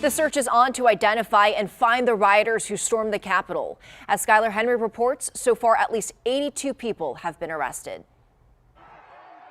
The search is on to identify and find the rioters who stormed the Capitol. As Skylar Henry reports, so far at least 82 people have been arrested.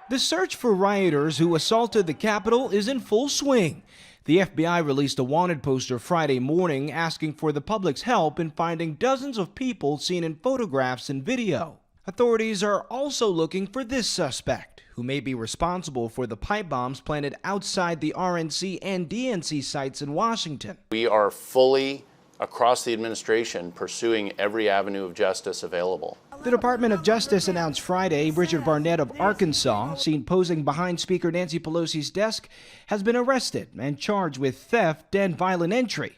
The search for rioters who assaulted the Capitol is in full swing. The FBI released a wanted poster Friday morning asking for the public's help in finding dozens of people seen in photographs and video. Authorities are also looking for this suspect, who may be responsible for the pipe bombs planted outside the RNC and DNC sites in Washington. We are fully, across the administration, pursuing every avenue of justice available. The Department of Justice announced Friday Richard Barnett of Arkansas, seen posing behind Speaker Nancy Pelosi's desk, has been arrested and charged with theft and violent entry.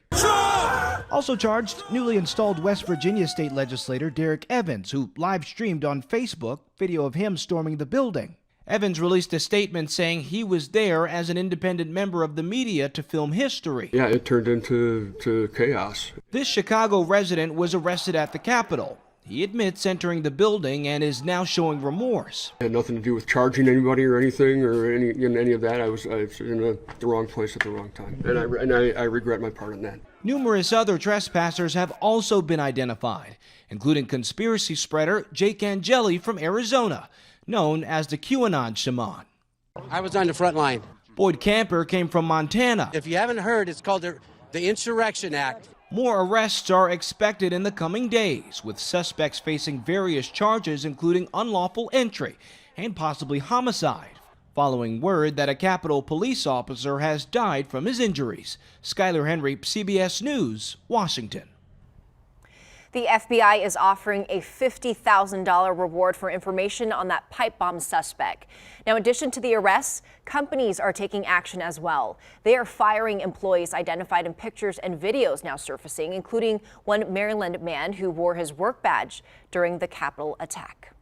Also charged, newly installed West Virginia state legislator Derek Evans, who live-streamed on Facebook video of him storming the building. Evans released a statement saying he was there as an independent member of the media to film history. Yeah, it turned into chaos. This Chicago resident was arrested at the Capitol. He admits entering the building and is now showing remorse. It had nothing to do with charging anybody or anything or any of that. I was in the wrong place at the wrong time, and I regret my part in that. Numerous other trespassers have also been identified, including conspiracy spreader Jake Angeli from Arizona, known as the QAnon Shaman. I was on the front line. Boyd Camper came from Montana. If you haven't heard, it's called the Insurrection Act. More arrests are expected in the coming days, with suspects facing various charges including unlawful entry and possibly homicide, following word that a Capitol police officer has died from his injuries. Skylar Henry, CBS News, Washington. The FBI is offering a $50,000 reward for information on that pipe bomb suspect. Now, in addition to the arrests, companies are taking action as well. They are firing employees identified in pictures and videos now surfacing, including one Maryland man who wore his work badge during the Capitol attack.